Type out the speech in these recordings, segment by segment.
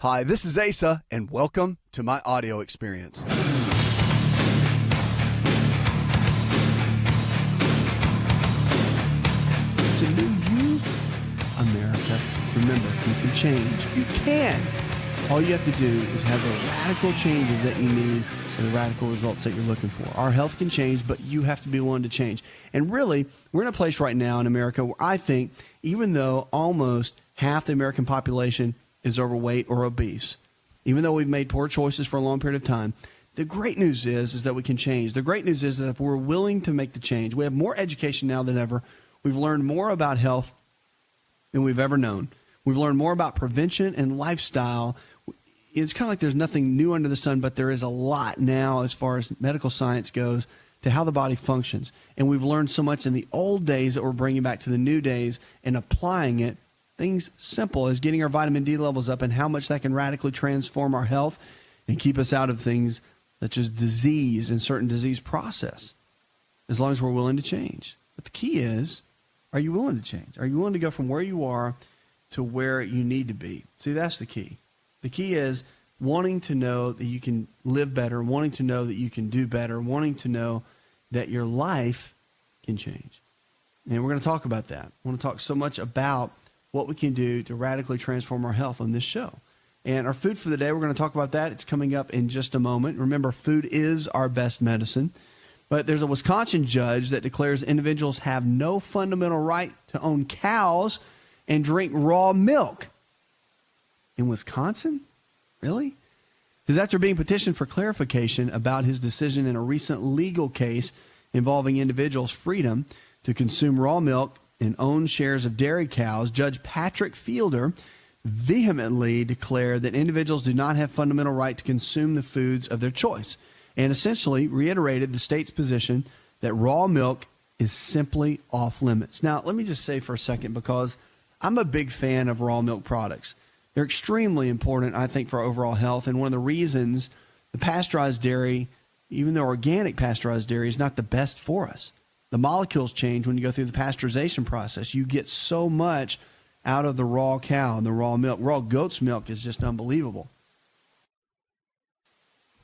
Hi, this is Asa, and welcome to my audio experience. To new you, America, remember, you can change. You can. All you have to do is have the radical changes that you need for the radical results that you're looking for. Our health can change, but you have to be willing to change. And really, we're in a place right now in America where I think, even though almost half the American population is overweight or obese, even though we've made poor choices for a long period of time, the great news is that we can change. The great news is that if we're willing to make the change, we have more education now than ever. We've learned more about health than we've ever known. We've learned more about prevention and lifestyle. It's kind of like there's nothing new under the sun, but there is a lot now as far as medical science goes to how the body functions. And we've learned so much in the old days that we're bringing back to the new days and applying it. Things simple as getting our vitamin D levels up and how much that can radically transform our health and keep us out of things such as disease and certain disease process, as long as we're willing to change. But the key is, are you willing to change? Are you willing to go from where you are to where you need to be? See, that's the key. The key is wanting to know that you can live better, wanting to know that you can do better, wanting to know that your life can change. And we're going to talk about that. I want to talk so much about what we can do to radically transform our health on this show. And our food for the day, we're going to talk about that. It's coming up in just a moment. Remember, food is our best medicine. But there's a Wisconsin judge that declares individuals have no fundamental right to own cows and drink raw milk. In Wisconsin? Really? Because after being petitioned for clarification about his decision in a recent legal case involving individuals' freedom to consume raw milk and own shares of dairy cows, Judge Patrick Fielder vehemently declared that individuals do not have fundamental right to consume the foods of their choice, and essentially reiterated the state's position that raw milk is simply off limits. Now, let me just say for a second, because I'm a big fan of raw milk products. They're extremely important, I think, for our overall health, and one of the reasons the pasteurized dairy, even the organic pasteurized dairy, is not the best for us. The molecules change when you go through the pasteurization process. You get so much out of the raw cow and the raw milk. Raw goat's milk is just unbelievable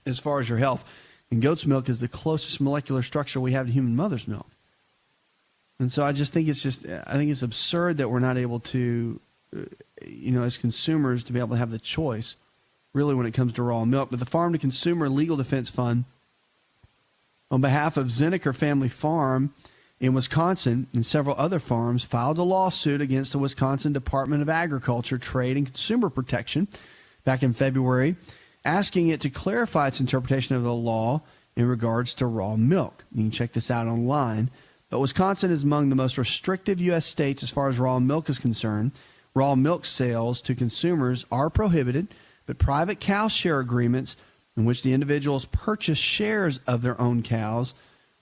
as far as your health. And goat's milk is the closest molecular structure we have to human mother's milk. And so I just think I think it's absurd that we're not able to, as consumers, to be able to have the choice, really, when it comes to raw milk. But the Farm to Consumer Legal Defense Fund, on behalf of Zinnecker Family Farm in Wisconsin and several other farms, filed a lawsuit against the Wisconsin Department of Agriculture, Trade, and Consumer Protection back in February, asking it to clarify its interpretation of the law in regards to raw milk. You can check this out online. But Wisconsin is among the most restrictive U.S. states as far as raw milk is concerned. Raw milk sales to consumers are prohibited, but private cow share agreements in which the individuals purchase shares of their own cows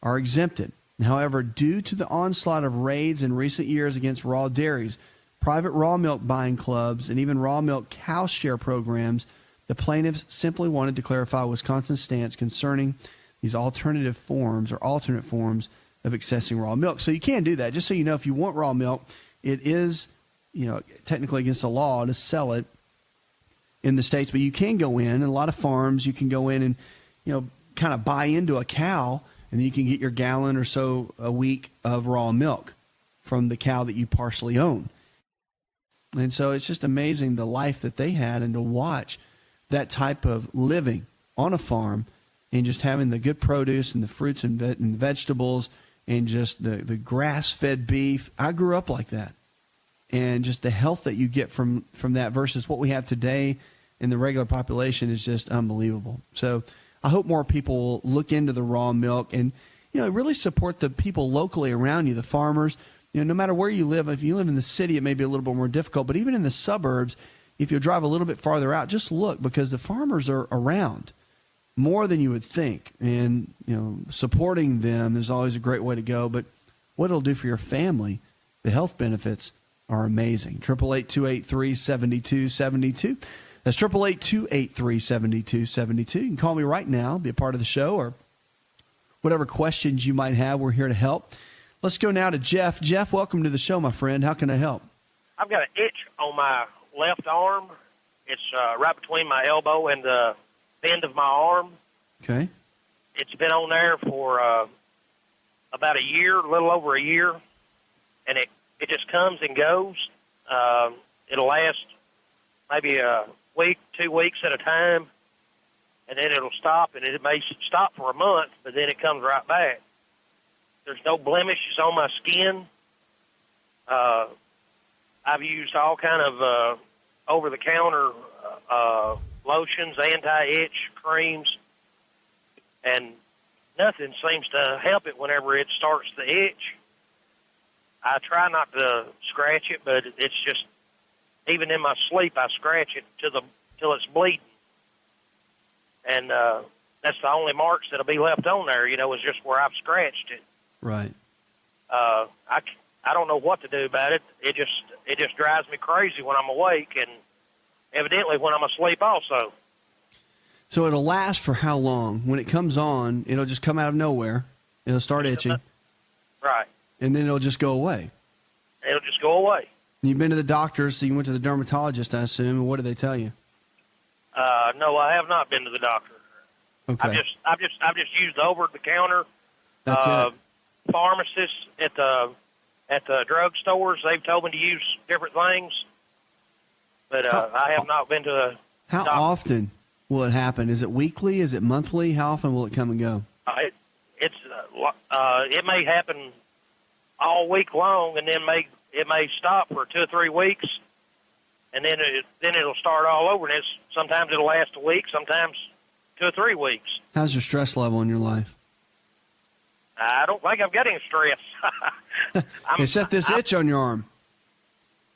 are exempted. However, due to the onslaught of raids in recent years against raw dairies, private raw milk buying clubs, and even raw milk cow share programs, the plaintiffs simply wanted to clarify Wisconsin's stance concerning these alternate forms of accessing raw milk. So you can do that. Just so you know, if you want raw milk, it is, technically against the law to sell it in the states, but you can go in, and a lot of farms, you can go in and, kind of buy into a cow, and then you can get your gallon or so a week of raw milk from the cow that you partially own. And so it's just amazing the life that they had, and to watch that type of living on a farm and just having the good produce and the fruits and vegetables and just the grass-fed beef. I grew up like that. And just the health that you get from that versus what we have today in the regular population is just unbelievable. So I hope more people will look into the raw milk and, really support the people locally around you, the farmers. No matter where you live, if you live in the city, it may be a little bit more difficult. But even in the suburbs, if you drive a little bit farther out, just look, because the farmers are around more than you would think. And, supporting them is always a great way to go. But what it'll do for your family, the health benefits are amazing. 888-283-7272. That's 888-283-7272. You can call me right now, be a part of the show, or whatever questions you might have. We're here to help. Let's go now to Jeff. Jeff, welcome to the show, my friend. How can I help? I've got an itch on my left arm, It's right between my elbow and the bend of my arm. Okay. It's been on there for about a year, a little over a year, and it just comes and goes. It'll last maybe a week, 2 weeks at a time, and then it'll stop, and it may stop for a month, but then it comes right back. There's no blemishes on my skin. I've used all kind of over-the-counter lotions, anti-itch creams, and nothing seems to help it whenever it starts to itch. I try not to scratch it, but it's just, even in my sleep, I scratch it till it's bleeding. And that's the only marks that'll be left on there, is just where I've scratched it. Right. I don't know what to do about it. It just drives me crazy when I'm awake, and evidently when I'm asleep also. So it'll last for how long? When it comes on, it'll just come out of nowhere. It'll start itching. Right. And then it'll just go away. It'll just go away. You've been to the doctor, so you went to the dermatologist, I assume, and what did they tell you? No, I have not been to the doctor. Okay. I've just used over-the-counter. That's it. Pharmacists at the drugstores, they've told me to use different things, but I have not been to the How doctor. often will it happen? Is it weekly? Is it monthly? How often will it come and go? It may happen all week long, and then it may stop for 2 or 3 weeks, and then it'll start all over. And sometimes it'll last a week, sometimes 2 or 3 weeks. How's your stress level in your life? I don't think I'm getting stress. Except this itch on your arm.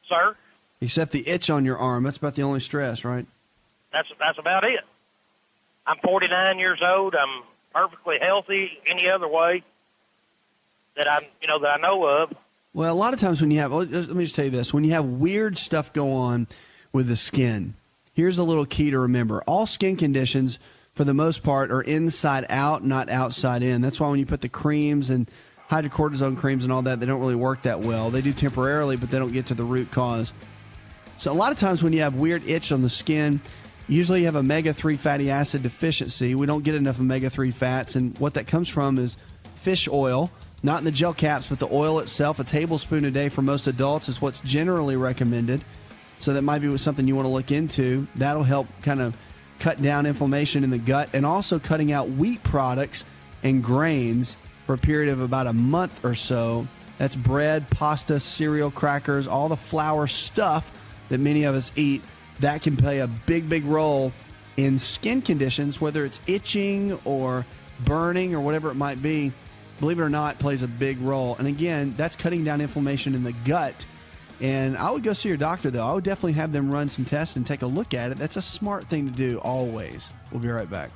Sir? Except the itch on your arm. That's about the only stress, right? That's about it. I'm 49 years old. I'm perfectly healthy any other way that I know of. Well, a lot of times when you have, let me just tell you this, when you have weird stuff go on with the skin, here's a little key to remember. All skin conditions, for the most part, are inside out, not outside in. That's why when you put the creams and hydrocortisone creams and all that, they don't really work that well. They do temporarily, but they don't get to the root cause. So a lot of times when you have weird itch on the skin, usually you have omega-3 fatty acid deficiency. We don't get enough omega-3 fats, and what that comes from is fish oil, not in the gel caps, but the oil itself. A tablespoon a day for most adults is what's generally recommended. So that might be something you want to look into. That'll help kind of cut down inflammation in the gut, and also cutting out wheat products and grains for a period of about a month or so. That's bread, pasta, cereal, crackers, all the flour stuff that many of us eat. That can play a big, big role in skin conditions, whether it's itching or burning or whatever it might be. Believe it or not, plays a big role. And again, that's cutting down inflammation in the gut. And I would go see your doctor, though. I would definitely have them run some tests and take a look at it. That's a smart thing to do always. We'll be right back.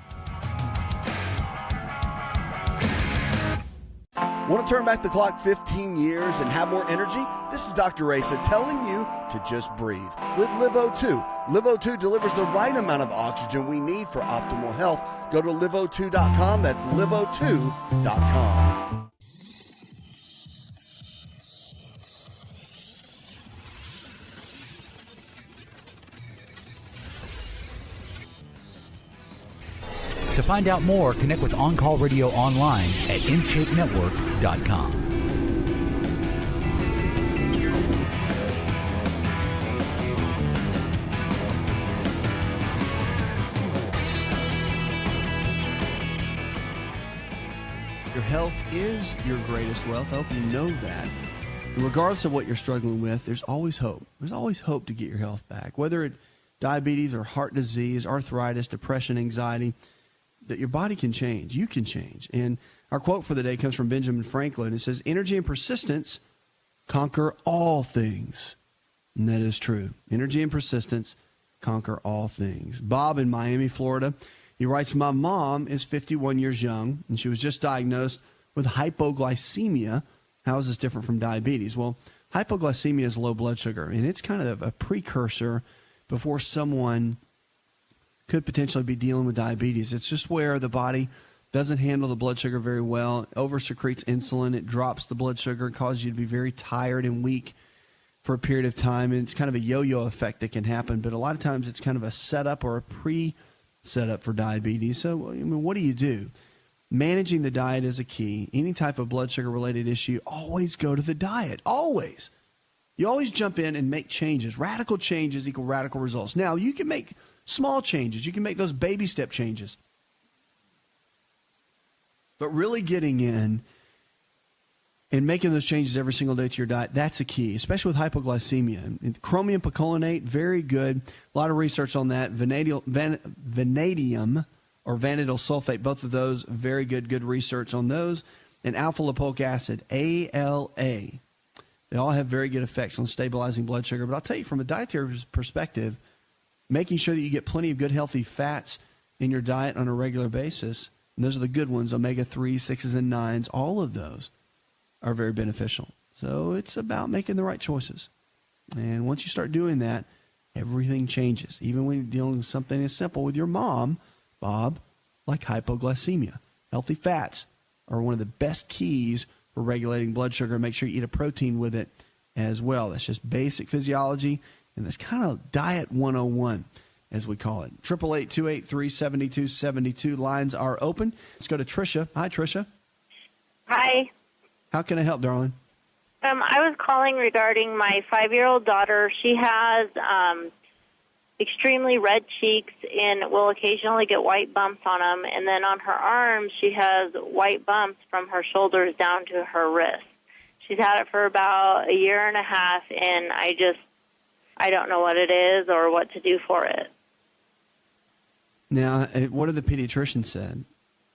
Want to turn back the clock 15 years and have more energy? This is Dr. Asa telling you to just breathe with LiveO2. LiveO2 delivers the right amount of oxygen we need for optimal health. Go to liveO2.com. That's liveO2.com. To find out more, connect with On Call Radio online at InShapeNetwork.com. Your health is your greatest wealth. I hope you know that. And regardless of what you're struggling with, there's always hope. There's always hope to get your health back. Whether it's diabetes or heart disease, arthritis, depression, anxiety, that your body can change. You can change. And our quote for the day comes from Benjamin Franklin. It says, energy and persistence conquer all things. And that is true. Energy and persistence conquer all things. Bob in Miami, Florida, he writes, my mom is 51 years young, and she was just diagnosed with hypoglycemia. How is this different from diabetes? Well, hypoglycemia is low blood sugar, and it's kind of a precursor before someone could potentially be dealing with diabetes. It's just where the body doesn't handle the blood sugar very well, over-secretes insulin, it drops the blood sugar, causes you to be very tired and weak. for a period of time, and it's kind of a yo-yo effect that can happen. But a lot of times it's kind of a setup or a pre-setup for diabetes. So, I mean, what do you do? Managing the diet is a key. Any type of blood sugar-related issue, always go to the diet. Always. You always jump in and make changes. Radical changes equal radical results. Now, you can make small changes. You can make those baby step changes. But really getting in and making those changes every single day to your diet, that's a key, especially with hypoglycemia. And chromium picolinate, very good. A lot of research on that. Vanadium or vanadyl sulfate, both of those, very good research on those. And alpha lipoic acid, ALA. They all have very good effects on stabilizing blood sugar. But I'll tell you, from a dietary perspective, making sure that you get plenty of good, healthy fats in your diet on a regular basis, and those are the good ones, omega-3, 6s, and 9s, all of those are very beneficial. So it's about making the right choices. And once you start doing that, everything changes. Even when you're dealing with something as simple with your mom, Bob, like hypoglycemia. Healthy fats are one of the best keys for regulating blood sugar. Make sure you eat a protein with it as well. That's just basic physiology, and that's kind of diet 101, as we call it. 888-283-7272. Lines are open. Let's go to Tricia. Hi, Tricia. Hi. How can I help, darling? I was calling regarding my 5-year-old daughter. She has extremely red cheeks and will occasionally get white bumps on them. And then on her arms, she has white bumps from her shoulders down to her wrist. She's had it for about a year and a half, and I don't know what it is or what to do for it. Now, what have the pediatrician said?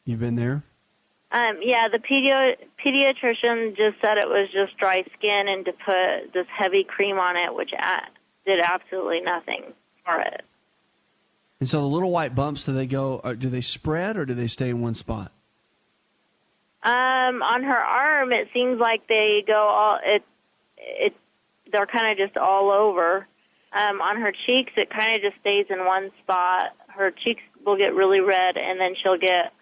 You've been there? Yeah, the pediatrician just said it was just dry skin and to put this heavy cream on it, which did absolutely nothing for it. And so the little white bumps, do they spread or do they stay in one spot? On her arm, it seems like they go they're kind of just all over. On her cheeks, it kind of just stays in one spot. Her cheeks will get really red, and then she'll get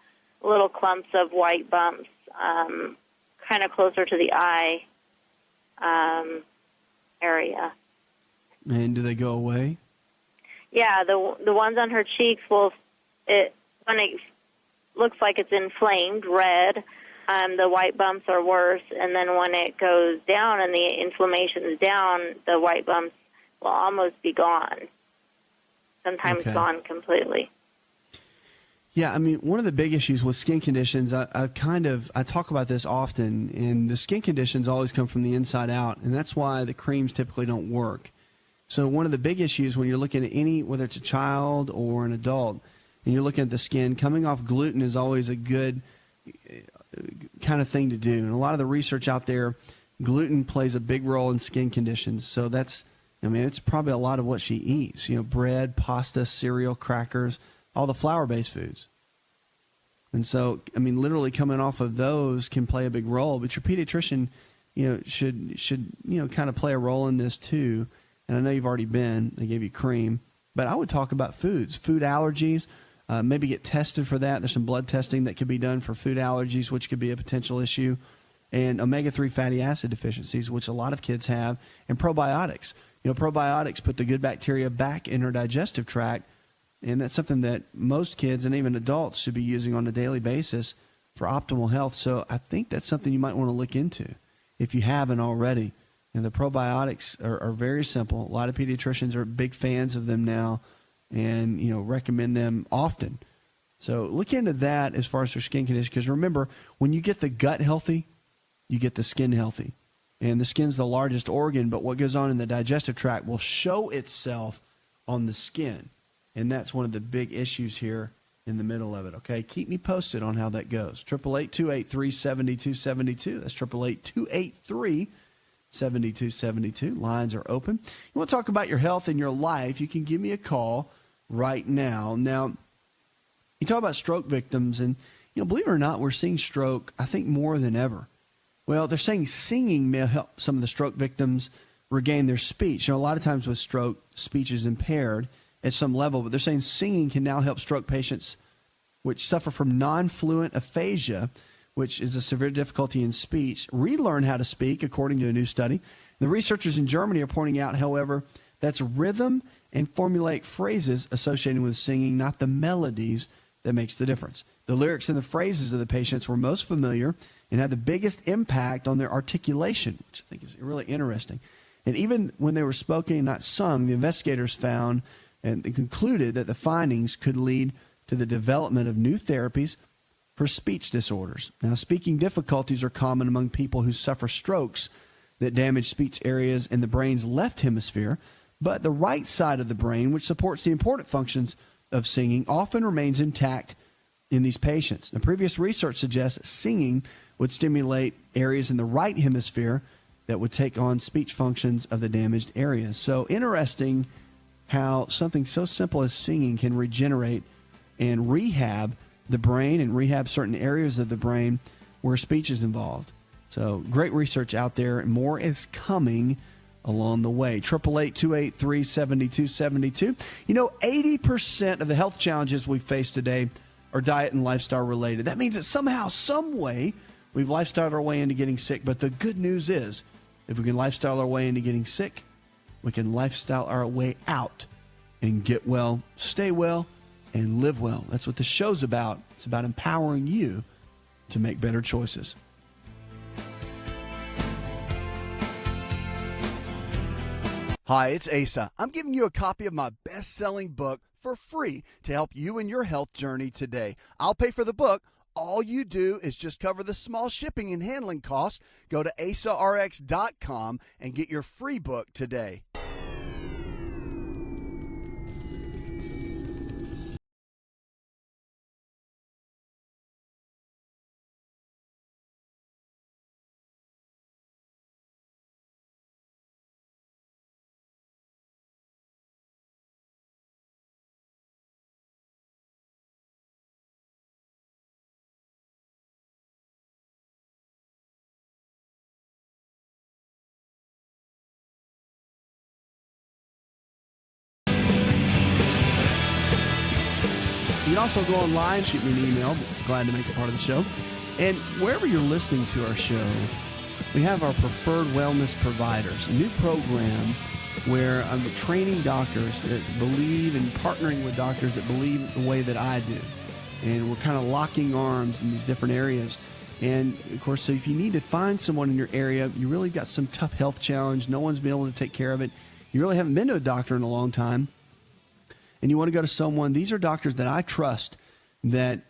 little clumps of white bumps, kind of closer to the eye area. And do they go away? Yeah, the ones on her cheeks when it looks like it's inflamed, red, the white bumps are worse, and then when it goes down and the inflammation is down, the white bumps will almost be gone. Sometimes gone completely. Yeah, I mean, one of the big issues with skin conditions, I talk about this often, and the skin conditions always come from the inside out, and that's why the creams typically don't work. So one of the big issues when you're looking at whether it's a child or an adult, and you're looking at the skin, coming off gluten is always a good kind of thing to do. And a lot of the research out there, gluten plays a big role in skin conditions. So it's probably a lot of what she eats. Bread, pasta, cereal, crackers, all the flour-based foods. And so, literally coming off of those can play a big role. But your pediatrician, should kind of play a role in this too. And I know you've already been. They gave you cream. But I would talk about foods, food allergies. Maybe get tested for that. There's some blood testing that could be done for food allergies, which could be a potential issue. And omega-3 fatty acid deficiencies, which a lot of kids have. And probiotics. Probiotics put the good bacteria back in her digestive tract. And that's something that most kids and even adults should be using on a daily basis for optimal health. So I think that's something you might want to look into if you haven't already. And the probiotics are very simple. A lot of pediatricians are big fans of them now and, recommend them often. So look into that as far as their skin condition. Because remember, when you get the gut healthy, you get the skin healthy. And the skin's the largest organ, but what goes on in the digestive tract will show itself on the skin. And that's one of the big issues here in the middle of it, okay? Keep me posted on how that goes. 888-283-7272. That's 888-283-7272. Lines are open. You want to talk about your health and your life, you can give me a call right now. Now, you talk about stroke victims, and, believe it or not, we're seeing stroke, I think, more than ever. Well, they're saying singing may help some of the stroke victims regain their speech. A lot of times with stroke, speech is impaired at some level, but they're saying singing can now help stroke patients which suffer from non-fluent aphasia, which is a severe difficulty in speech, relearn how to speak, according to a new study. The researchers in Germany are pointing out, however, that's rhythm and formulaic phrases associated with singing, not the melodies, that makes the difference. The lyrics and the phrases of the patients were most familiar and had the biggest impact on their articulation, which I think is really interesting. And even when they were spoken and not sung, the investigators found and concluded that the findings could lead to the development of new therapies for speech disorders. Now, speaking difficulties are common among people who suffer strokes that damage speech areas in the brain's left hemisphere, but the right side of the brain, which supports the important functions of singing, often remains intact in these patients. Now, previous research suggests that singing would stimulate areas in the right hemisphere that would take on speech functions of the damaged areas. So interesting how something so simple as singing can regenerate and rehab the brain and rehab certain areas of the brain where speech is involved. So great research out there, and more is coming along the way. 888-283-7272. 80% of the health challenges we face today are diet and lifestyle related. That means that somehow, some way, we've lifestyled our way into getting sick. But the good news is, if we can lifestyle our way into getting sick, we can lifestyle our way out and get well, stay well, and live well. That's what the show's about. It's about empowering you to make better choices. Hi, it's Asa. I'm giving you a copy of my best-selling book for free to help you in your health journey today. I'll pay for the book. All you do is just cover the small shipping and handling costs. Go to AsaRx.com and get your free book today. You can also go online, shoot me an email. Glad to make it part of the show. And wherever you're listening to our show, we have our preferred wellness providers, a new program where I'm training doctors that believe and partnering with doctors that believe the way that I do. And we're kind of locking arms in these different areas. And, of course, so if you need to find someone in your area, you really got some tough health challenge, no one's been able to take care of it, you really haven't been to a doctor in a long time, and you want to go to someone, these are doctors that I trust that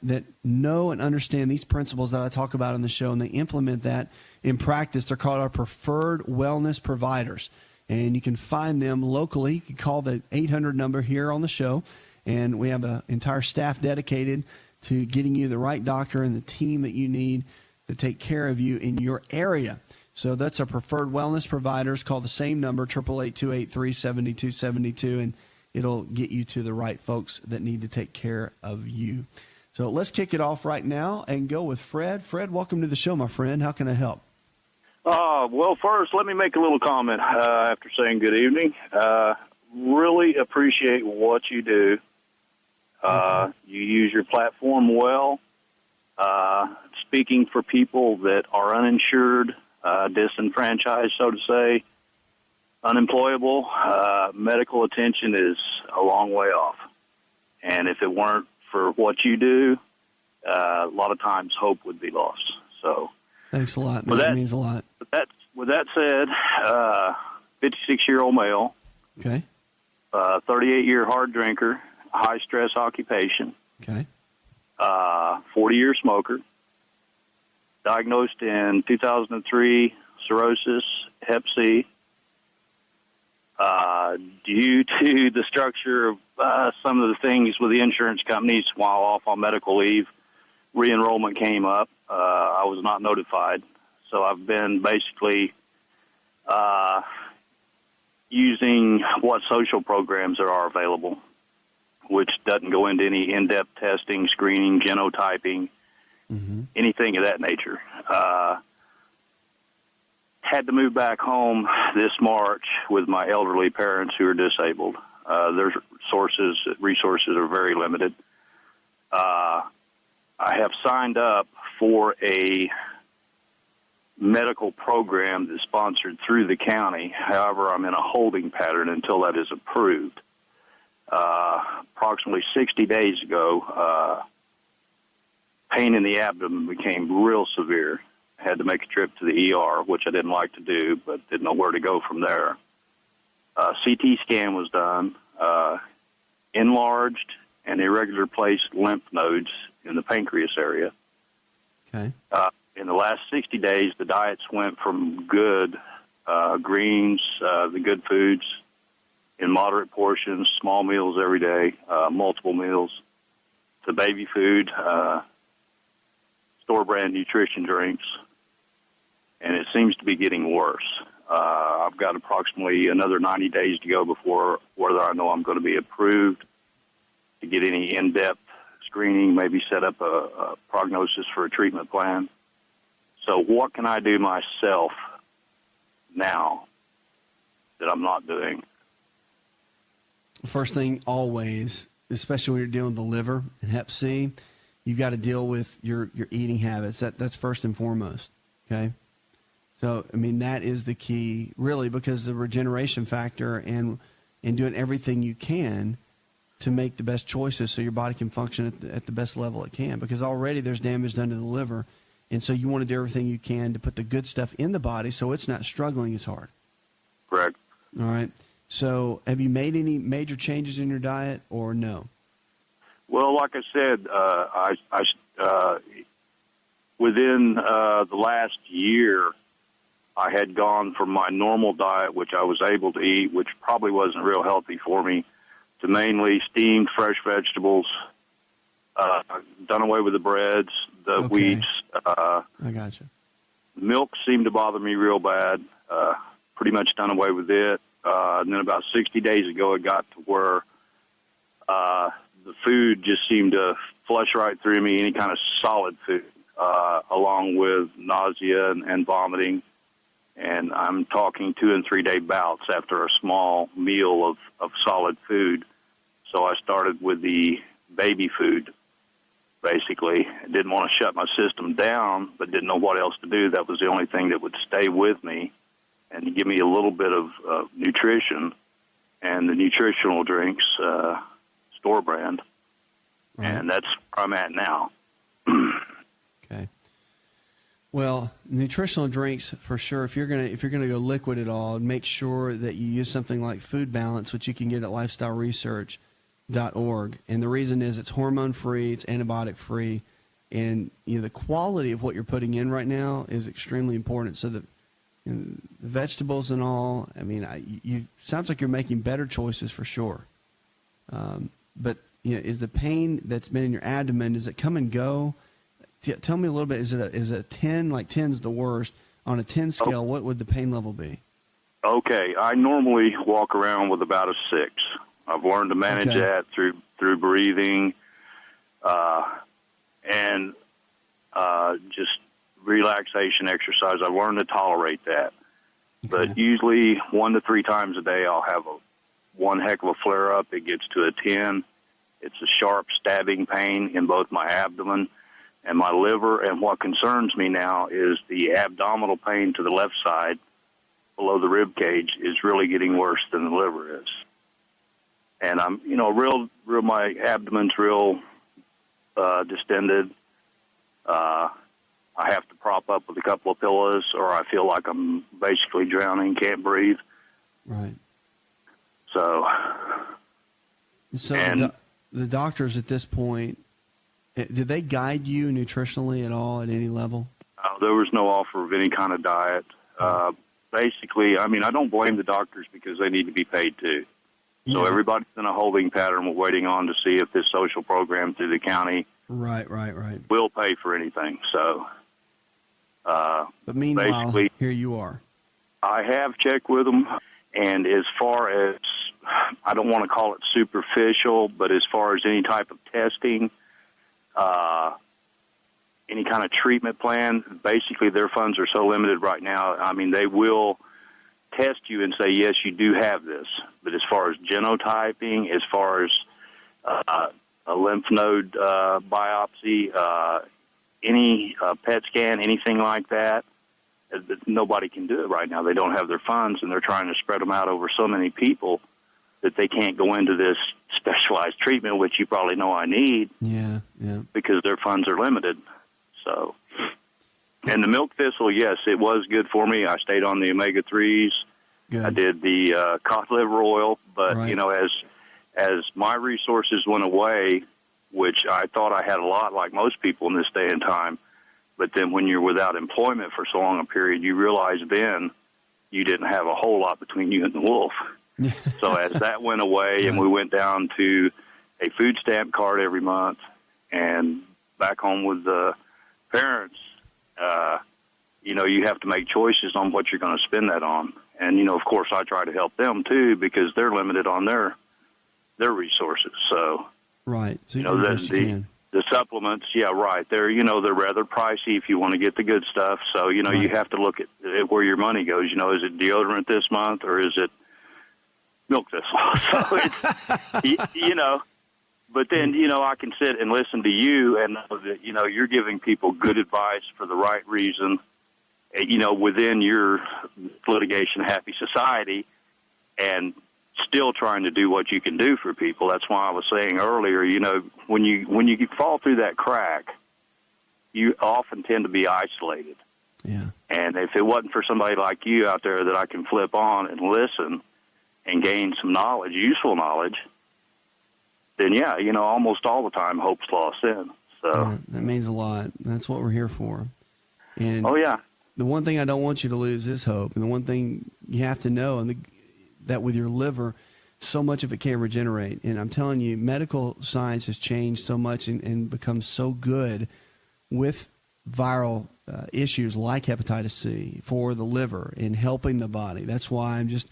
know and understand these principles that I talk about on the show, and they implement that in practice. They're called our preferred wellness providers, and you can find them locally. You can call the 800 number here on the show, and we have an entire staff dedicated to getting you the right doctor and the team that you need to take care of you in your area. So that's our preferred wellness providers. Call the same number, 888-283-7272, and it'll get you to the right folks that need to take care of you. So let's kick it off right now and go with Fred. Fred, welcome to the show, my friend. How can I help? Well, first, let me make a little comment after saying good evening. Really appreciate what you do. You use your platform well, speaking for people that are uninsured, disenfranchised, so to say, unemployable. Medical attention is a long way off. And if it weren't for what you do, a lot of times hope would be lost. So, thanks a lot, man. That means a lot. With that said, 56-year-old male, okay, 38-year hard drinker, high-stress occupation, okay, 40-year smoker, diagnosed in 2003, cirrhosis, Hep C. Due to the structure of some of the things with the insurance companies while off on medical leave, re-enrollment came up. I was not notified. So I've been basically using what social programs there are available, which doesn't go into any in-depth testing, screening, genotyping, anything of that nature. Had to move back home this March with my elderly parents who are disabled. Their resources are very limited. I have signed up for a medical program that's sponsored through the county. However, I'm in a holding pattern until that is approved. Approximately 60 days ago, pain in the abdomen became real severe. Had to make a trip to the ER, which I didn't like to do, but didn't know where to go from there. CT scan was done. Enlarged and irregular placed lymph nodes in the pancreas area. Okay. In the last 60 days, the diets went from good greens, the good foods, in moderate portions, small meals every day, multiple meals, to baby food, store-brand nutrition drinks, and it seems to be getting worse. I've got approximately another 90 days to go before whether I know I'm going to be approved to get any in-depth screening, maybe set up a prognosis for a treatment plan. So what can I do myself now that I'm not doing? First thing, always, especially when you're dealing with the liver and Hep C, you've got to deal with your eating habits. That's first and foremost, okay? So, I mean, that is the key, really, because the regeneration factor and doing everything you can to make the best choices so your body can function at the best level it can, because already there's damage done to the liver, and so you want to do everything you can to put the good stuff in the body so it's not struggling as hard. Correct. All right. So have you made any major changes in your diet or no? Well, like I said, within the last year, I had gone from my normal diet, which I was able to eat, which probably wasn't real healthy for me, to mainly steamed fresh vegetables, done away with the breads, the wheats. I got you. Milk seemed to bother me real bad, pretty much done away with it. And then about 60 days ago, it got to where the food just seemed to flush right through me, any kind of solid food, along with nausea and vomiting. And I'm talking 2 and 3 day bouts after a small meal of solid food. So I started with the baby food, basically. I didn't want to shut my system down, but didn't know what else to do. That was the only thing that would stay with me and give me a little bit of nutrition. And the nutritional drinks, store brand. Right. And that's where I'm at now. Okay. Well, nutritional drinks for sure. If you're gonna go liquid at all, make sure that you use something like Food Balance, which you can get at lifestyleresearch.org. And the reason is it's hormone free, it's antibiotic free, and the quality of what you're putting in right now is extremely important. So the vegetables and all. I mean, you sounds like you're making better choices for sure. But is the pain that's been in your abdomen, does it come and go? Tell me a little bit. Is it a 10? Like 10's the worst. On a 10 scale, what would the pain level be? Okay, I normally walk around with about a 6. I've learned to manage that through breathing, and just relaxation exercise. I've learned to tolerate that. Okay. But usually 1 to 3 times a day, I'll have one heck of a flare up. It gets to a 10. It's a sharp stabbing pain in both my abdomen and my liver, and what concerns me now is the abdominal pain to the left side below the rib cage is really getting worse than the liver is. And I'm, my abdomen's real distended. I have to prop up with a couple of pillows, or I feel like I'm basically drowning, can't breathe. Right. So the doctors at this point, did they guide you nutritionally at all at any level? There was no offer of any kind of diet. Basically, I don't blame the doctors because they need to be paid too. So everybody's in a holding pattern. We're waiting on to see if this social program through the county will pay for anything. So, but meanwhile, here you are. I have checked with them, and as far as, I don't want to call it superficial, but as far as any type of testing, any kind of treatment plan, basically their funds are so limited right now. They will test you and say, yes, you do have this. But as far as genotyping, as far as a lymph node biopsy, any PET scan, anything like that, nobody can do it right now. They don't have their funds, and they're trying to spread them out over so many people that they can't go into this specialized treatment, which you probably know I need. Yeah. Because their funds are limited. So, and the milk thistle, yes, it was good for me. I stayed on the omega-3s. Good. I did the cod liver oil, but Right. you know, as my resources went away, which I thought I had a lot, like most people in this day and time, but then when you're without employment for so long a period, you realize then you didn't have a whole lot between you and the wolf. So as that went away, and we went down to a food stamp card every month, and back home with the parents, you know, you have to make choices on what you're going to spend that on. And, you know, of course, I try to help them, too, because they're limited on their resources. So, Right. So you know, the supplements, yeah, right. They're, you know, they're rather pricey if you want to get the good stuff. So, you know, you have to look at where your money goes. You know, is it deodorant this month, or is it milk thistle? So it's, you know, but then, you know, I can sit and listen to you and know that, you know, you're giving people good advice for the right reason, you know, within your litigation happy society, and still trying to do what you can do for people. That's why I was saying earlier, you know, when you fall through that crack, you often tend to be isolated. Yeah. And if it wasn't for somebody like you out there that I can flip on and listen and gain some knowledge, useful knowledge, then, yeah, you know, almost all the time hope's lost in. So Yeah, that means a lot. That's what we're here for. And oh, yeah. the one thing I don't want you to lose is hope. And the one thing you have to know, that with your liver, so much of it can regenerate. And I'm telling you, medical science has changed so much and become so good with viral issues like hepatitis C for the liver in helping the body. That's why I'm just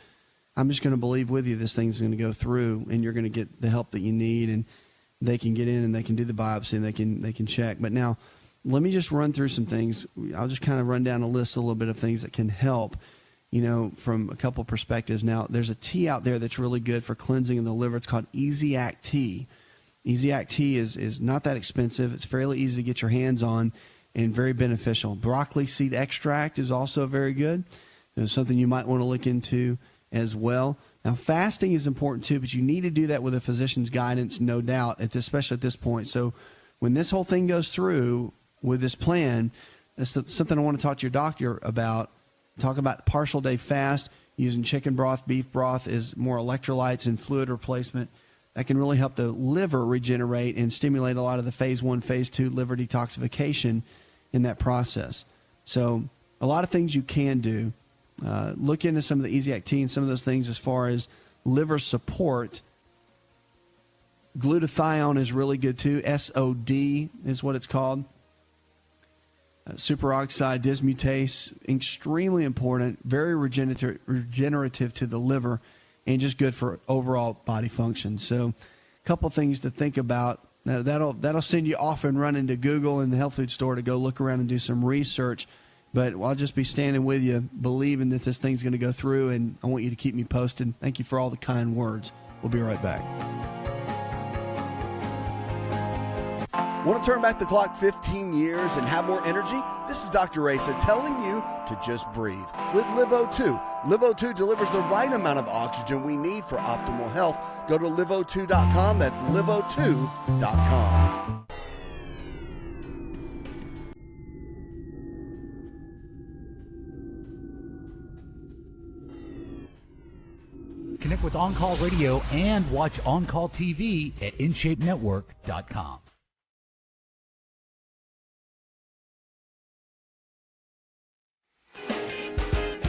going to believe with you this thing's going to go through, and you're going to get the help that you need, and they can get in and they can do the biopsy and they can check. But now, let me just run through some things. I'll just kind of run down a list, a little bit of things that can help, you know, from a couple perspectives. Now, there's a tea out there that's really good for cleansing in the liver. It's called Easy Act Tea. Easy Act Tea is not that expensive. It's fairly easy to get your hands on and very beneficial. Broccoli seed extract is also very good. It's something you might want to look into as well. Now, fasting is important too, but you need to do that with a physician's guidance, no doubt, especially at this point. So when this whole thing goes through with this plan, that's something I want to talk to your doctor about. Talk about partial day fast, using chicken broth, beef broth as more electrolytes and fluid replacement. That can really help the liver regenerate and stimulate a lot of the phase 1, phase 2 liver detoxification in that process. So a lot of things you can do. Look into some of the Easy Act Tea and some of those things as far as liver support. Glutathione is really good too. SOD is what it's called. Superoxide dismutase, extremely important, very regenerative to the liver, and just good for overall body function. So a couple things to think about. That'll send you off and running to Google and the health food store to go look around and do some research. But I'll just be standing with you, believing that this thing's going to go through, and I want you to keep me posted. Thank you for all the kind words. We'll be right back. Want to turn back the clock 15 years and have more energy? This is Dr. Asa telling you to just breathe with LiveO2. LiveO2 delivers the right amount of oxygen we need for optimal health. Go to liveO2.com. That's liveO2.com. Connect with On Call Radio and watch On Call TV at InShapeNetwork.com.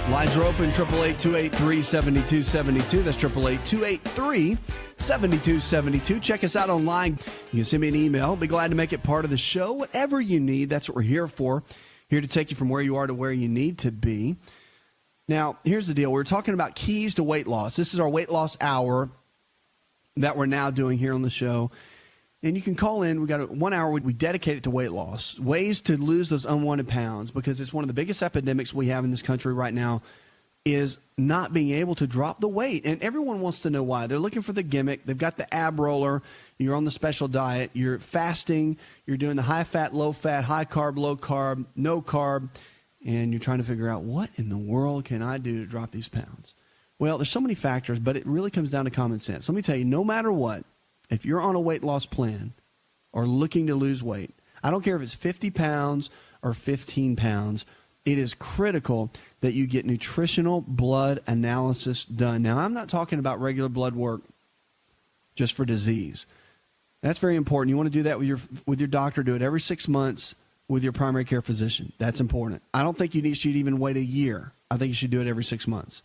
Lines are open, 888-283-7272. That's 888-283-7272. Check us out online. You can send me an email. Be glad to make it part of the show. Whatever you need, that's what we're here for. Here to take you from where you are to where you need to be. Now, here's the deal. We're talking about keys to weight loss. This is our weight loss hour that we're now doing here on the show. And you can call in. We got 1 hour. We dedicate it to weight loss, ways to lose those unwanted pounds, because it's one of the biggest epidemics we have in this country right now is not being able to drop the weight. And everyone wants to know why. They're looking for the gimmick. They've got the ab roller. You're on the special diet. You're fasting. You're doing the high fat, low fat, high carb, low carb, no carb. and you're trying to figure out what in the world can I do to drop these pounds. Well, there's so many factors, but it really comes down to common sense. Let me tell you, no matter what, if you're on a weight loss plan or looking to lose weight, I don't care if it's 50 pounds or 15 pounds, it is critical that you get nutritional blood analysis done. Now, I'm not talking about regular blood work just for disease. That's very important. You want to do that with your doctor. Do it every 6 months with your primary care physician. That's important. I don't think you should even wait a year. I think you should do it every 6 months.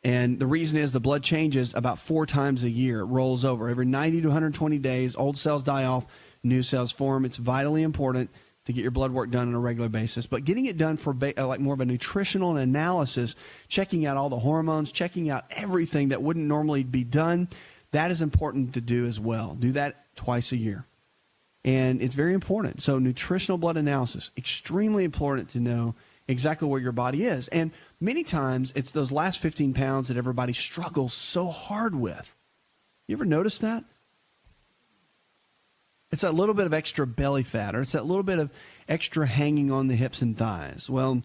And the reason is the blood changes about 4 times a year. It rolls over. Every 90 to 120 days, old cells die off, new cells form. It's vitally important to get your blood work done on a regular basis. But getting it done for like more of a nutritional analysis, checking out all the hormones, checking out everything that wouldn't normally be done, that is important to do as well. Do that twice a year. And it's very important. So nutritional blood analysis, extremely important to know exactly where your body is. And many times it's those last 15 pounds that everybody struggles so hard with. You ever notice that? It's that little bit of extra belly fat, or it's that little bit of extra hanging on the hips and thighs. Well,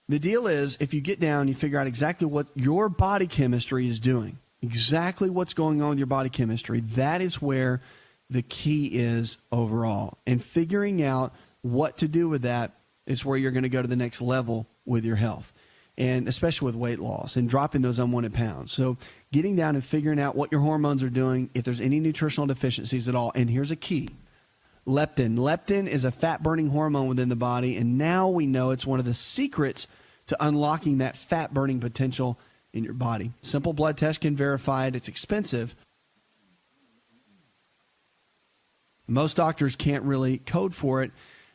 the deal is if you get down, you figure out exactly what your body chemistry is doing, exactly what's going on with your body chemistry, that is where the key is overall. And figuring out what to do with that is where you're going to go to the next level with your health, and especially with weight loss and dropping those unwanted pounds. So getting down and figuring out what your hormones are doing, if there's any nutritional deficiencies at all. And here's a key. Leptin. Leptin is a fat-burning hormone within the body, and now we know it's one of the secrets to unlocking that fat-burning potential in your body. Simple blood test can verify it. It's expensive. Most doctors can't really code for it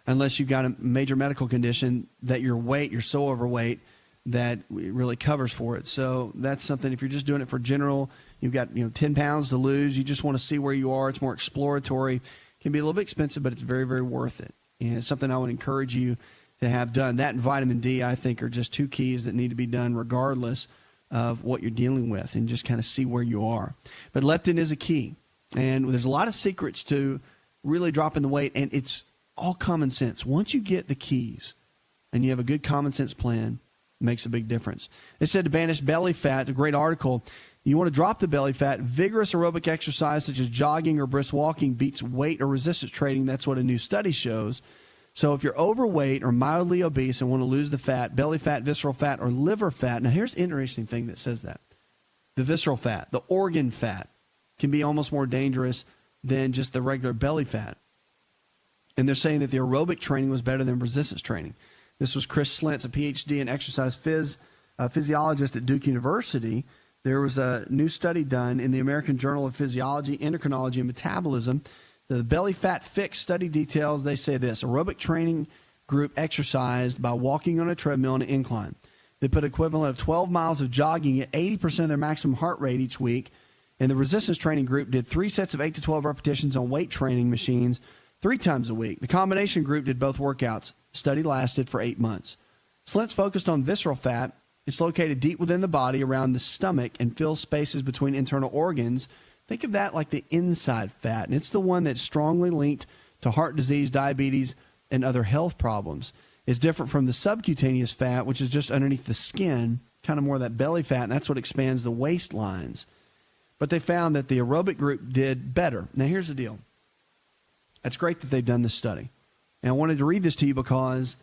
unless you've got a major medical condition that your weight, you're so overweight that it really covers for it. So that's something, if you're just doing it for general, you've got 10 pounds to lose, you just want to see where you are, it's more exploratory, it can be a little bit expensive, but it's very, very worth it. And it's something I would encourage you to have done. That and vitamin D, I think, are just 2 keys that need to be done regardless of what you're dealing with, and just kind of see where you are. But leptin is a key. And there's a lot of secrets to really dropping the weight, and it's all common sense. Once you get the keys and you have a good common sense plan, it makes a big difference. They said to banish belly fat, a great article. You want to drop the belly fat, vigorous aerobic exercise such as jogging or brisk walking beats weight or resistance training. That's what a new study shows. So if you're overweight or mildly obese and want to lose the fat, belly fat, visceral fat, or liver fat. Now here's the interesting thing that says that. The visceral fat, the organ fat, can be almost more dangerous than just the regular belly fat. And they're saying that the aerobic training was better than resistance training. This was Chris Slentz, a PhD in exercise physiologist at Duke University. There was a new study done in the American Journal of Physiology, Endocrinology, and Metabolism. The belly fat fix study details, they say this: aerobic training group exercised by walking on a treadmill on an incline. They put equivalent of 12 miles of jogging at 80% of their maximum heart rate each week. And the resistance training group did 3 sets of 8 to 12 repetitions on weight training machines 3 times a week. The combination group did both workouts. Study lasted for 8 months. Slentz focused on visceral fat. It's located deep within the body around the stomach and fills spaces between internal organs. Think of that like the inside fat, and it's the one that's strongly linked to heart disease, diabetes, and other health problems. It's different from the subcutaneous fat, which is just underneath the skin, kind of more of that belly fat, and that's what expands the waistlines. But they found that the aerobic group did better. Now, here's the deal. It's great that they've done this study. And I wanted to read this to you because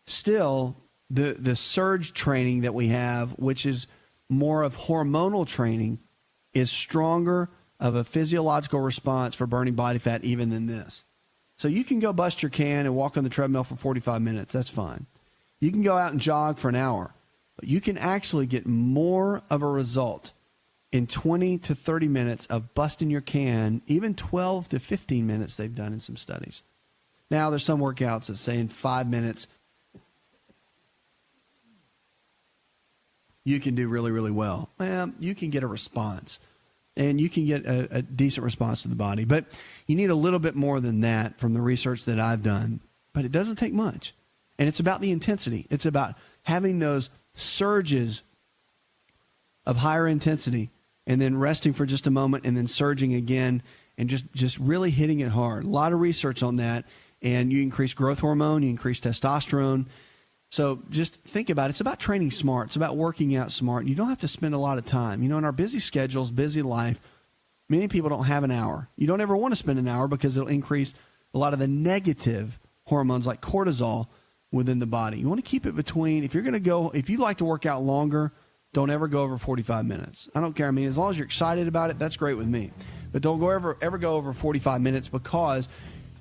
still the surge training that we have, which is more of hormonal training, is stronger of a physiological response for burning body fat even than this. So you can go bust your can and walk on the treadmill for 45 minutes. That's fine. You can go out and jog for an hour. But you can actually get more of a result in 20 to 30 minutes of busting your can, even 12 to 15 minutes they've done in some studies. Now, there's some workouts that say in 5 minutes, you can do really, really well. Well, you can get a response, and you can get a decent response to the body. But you need a little bit more than that from the research that I've done. But it doesn't take much. And it's about the intensity. It's about having those surges of higher intensity and then resting for just a moment and then surging again and just really hitting it hard. A lot of research on that. And you increase growth hormone, you increase testosterone. So just think about it. It's about training smart. It's about working out smart. You don't have to spend a lot of time. In our busy schedules, busy life, many people don't have an hour. You don't ever want to spend an hour because it'll increase a lot of the negative hormones like cortisol within the body. You want to keep it between, if you like to work out longer, don't ever go over 45 minutes. I don't care. As long as you're excited about it, that's great with me. But don't ever go over 45 minutes because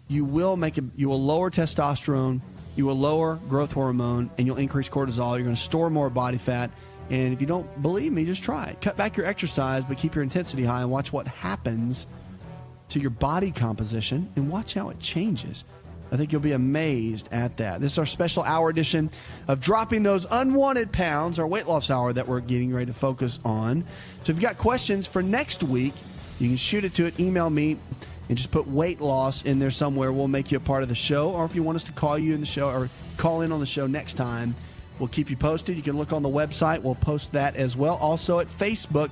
you will lower testosterone, you will lower growth hormone, and you'll increase cortisol. You're going to store more body fat. And if you don't believe me, just try it. Cut back your exercise, but keep your intensity high and watch what happens to your body composition and watch how it changes. I think you'll be amazed at that. This is our special hour edition of Dropping Those Unwanted Pounds, our weight loss hour that we're getting ready to focus on. So if you've got questions for next week, you can shoot it to it, email me, and just put weight loss in there somewhere. We'll make you a part of the show. Or if you want us to call you in the show or call in on the show next time, we'll keep you posted. You can look on the website. We'll post that as well. Also at Facebook,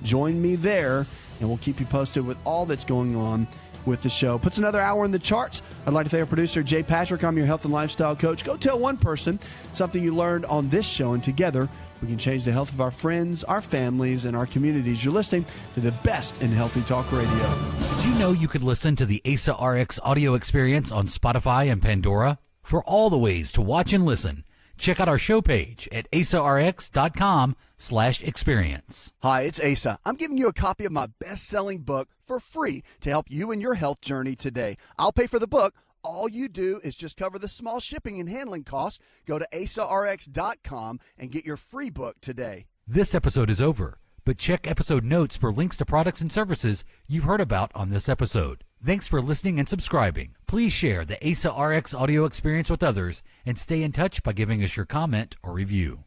join me there, and we'll keep you posted with all that's going on with the show. Puts another hour in the charts. I'd like to thank our producer, Jay Patrick. I'm your health and lifestyle coach. Go tell one person something you learned on this show, and together we can change the health of our friends, our families, and our communities. You're listening to the best in healthy talk radio. Did you know you could listen to the AsaRx audio experience on Spotify and Pandora? For all the ways to watch and listen, check out our show page at asarx.com/experience. Hi, it's Asa. I'm giving you a copy of my best-selling book for free to help you in your health journey today. I'll pay for the book. All you do is just cover the small shipping and handling costs. Go to asarx.com and get your free book today. This episode is over, but check episode notes for links to products and services you've heard about on this episode. Thanks for listening and subscribing. Please share the AsaRx audio experience with others and stay in touch by giving us your comment or review.